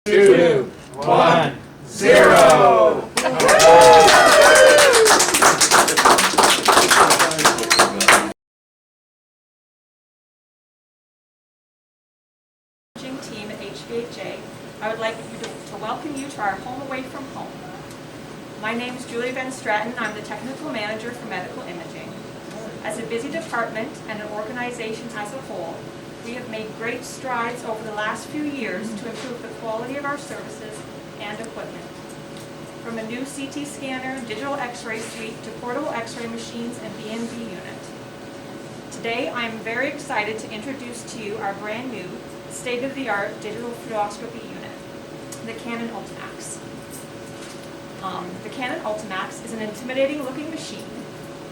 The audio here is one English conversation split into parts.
2, 1, 0. Team at SGHF, I would like to welcome you to our Home Away from Home. My name is Julie Van Stratton. I'm the Technical Manager for Medical Imaging. As a busy department and an organization as a whole, we have made great strides over the last few years to improve the quality of our services and equipment. From a new CT scanner, digital x-ray suite, to portable x-ray machines and B&B unit. Today, I'm very excited to introduce to you our brand new, state-of-the-art digital fluoroscopy unit, the Canon Ultimax. The Canon Ultimax is an intimidating-looking machine,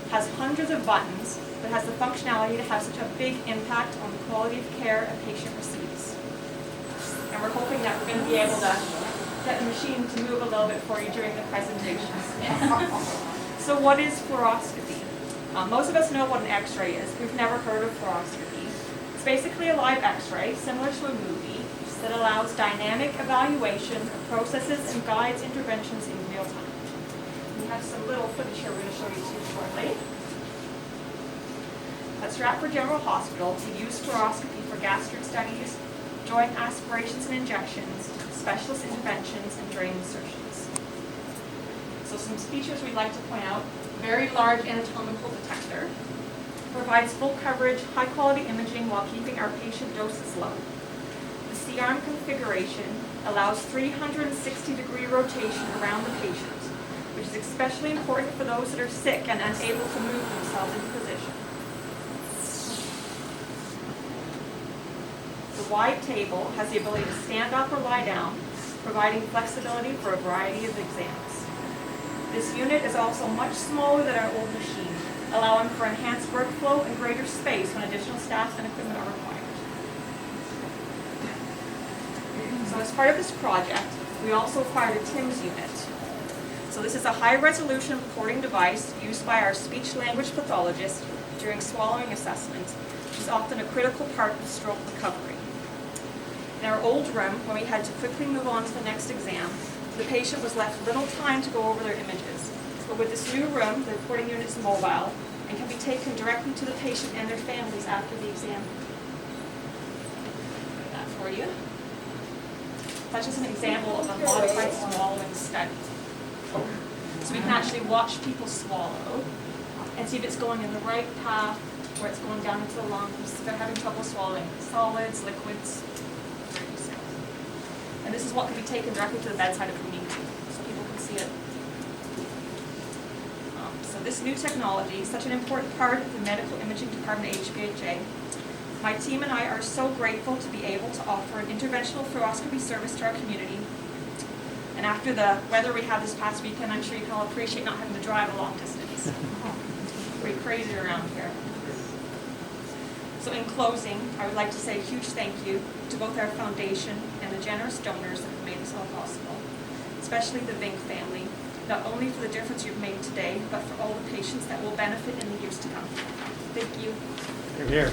has hundreds of buttons, but has the functionality to have such a big impact on the quality of care a patient receives. And we're hoping that we're going to be able to get the machine to move a little bit for you during the presentation. So what is fluoroscopy? Most of us know what an x-ray is. We've never heard of fluoroscopy. It's basically a live x-ray, similar to a movie, that allows dynamic evaluation of processes and guides interventions in real time. We have some little footage here we're going to show you too shortly. At Stratford General Hospital, we use fluoroscopy for gastric studies, joint aspirations and injections, specialist interventions, and drain insertions. So some features we'd like to point out: very large anatomical detector, provides full coverage, high quality imaging while keeping our patient doses low. The C-arm configuration allows 360-degree rotation around the patient, which is especially important for those that are sick and unable to move themselves into position. The wide table has the ability to stand up or lie down, providing flexibility for a variety of exams. This unit is also much smaller than our old machine, allowing for enhanced workflow and greater space when additional staff and equipment are required. So as part of this project, we also acquired a TIMS unit. So this is a high-resolution recording device used by our speech-language pathologist during swallowing assessment, which is often a critical part of stroke recovery. In our old room, when we had to quickly move on to the next exam, the patient was left little time to go over their images. But with this new room, the recording unit is mobile and can be taken directly to the patient and their families after the exam. Put that for you. That's just an example of a modified swallowing study. So we can actually watch people swallow and see if it's going in the right path, or it's going down into the lungs, if they're having trouble swallowing solids, liquids. And this is what can be taken directly to the bedside if we need to, so people can see it. So this new technology is such an important part of the medical imaging department at HBHA. My team and I are so grateful to be able to offer an interventional fluoroscopy service to our community. And after the weather we had this past weekend, I'm sure you can all appreciate not having to drive a long distance. Pretty crazy around here. So in closing, I would like to say a huge thank you to both our foundation and the generous donors that have made this all possible, especially the Vink family, not only for the difference you've made today, but for all the patients that will benefit in the years to come. Thank you. Here, here.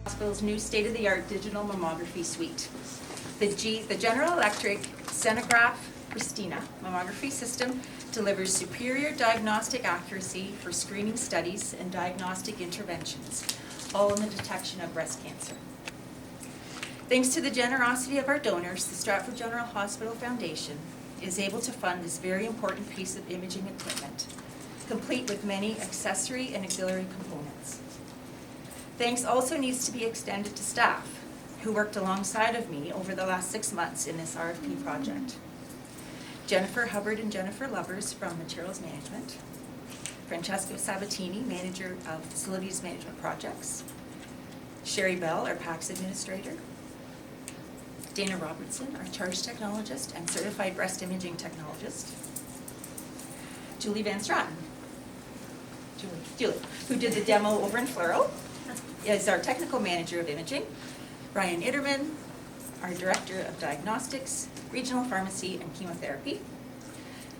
Hospital's new state-of-the-art digital mammography suite. The General Electric Senograph Pristina mammography system delivers superior diagnostic accuracy for screening studies and diagnostic interventions, all in the detection of breast cancer. Thanks to the generosity of our donors, the Stratford General Hospital Foundation, is able to fund this very important piece of imaging equipment, complete with many accessory and auxiliary components. Thanks also needs to be extended to staff who worked alongside of me over the last 6 months in this RFP project. Jennifer Hubbard and Jennifer Lovers from Materials Management, Francesco Sabatini, Manager of Facilities Management Projects, Sherry Bell, our PACS Administrator, Dana Robertson, our Charge Technologist and Certified Breast Imaging Technologist, Julie Van Stratton, Julie, who did the demo over in Fluoro, is our Technical Manager of Imaging, Brian Itterman, our Director of Diagnostics, Regional Pharmacy and Chemotherapy,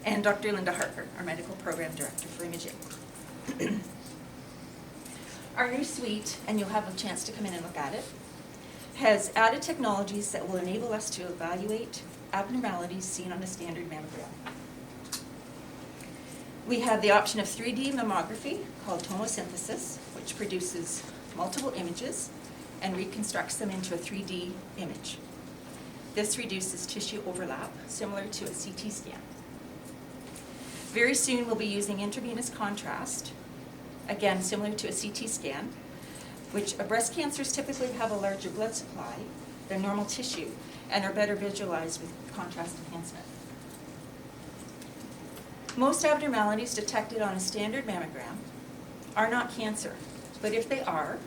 and Dr. Linda Harper, our Medical Program Director for Imaging. Our new suite, and you'll have a chance to come in and look at it, has added technologies that will enable us to evaluate abnormalities seen on a standard mammogram. We have the option of 3D mammography called tomosynthesis, which produces multiple images and reconstructs them into a 3D image. This reduces tissue overlap, similar to a CT scan. Very soon we'll be using intravenous contrast, again similar to a CT scan, which breast cancers typically have a larger blood supply than normal tissue and are better visualized with contrast enhancement. Most abnormalities detected on a standard mammogram are not cancer, but if they are,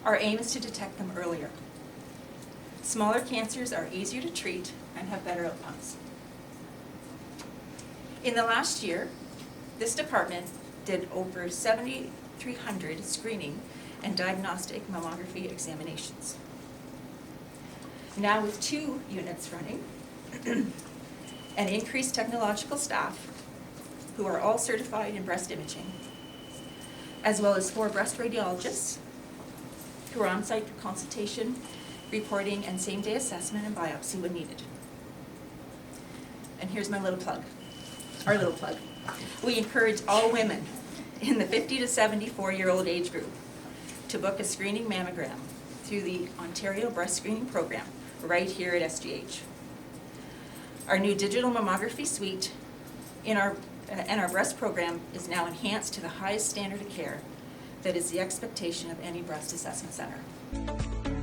our aim is to detect them earlier. Smaller cancers are easier to treat and have better outcomes. In the last year, this department did over 7,300 screening and diagnostic mammography examinations. Now with 2 units running and increased technological staff who are all certified in breast imaging, as well as 4 breast radiologists who are on site for consultation, reporting, and same-day assessment and biopsy when needed. And here's my little plug, our little plug. We encourage all women in the 50 to 74-year-old age group to book a screening mammogram through the Ontario Breast Screening Program right here at SGH. Our new digital mammography suite and our breast program is now enhanced to the highest standard of care that is the expectation of any breast assessment center.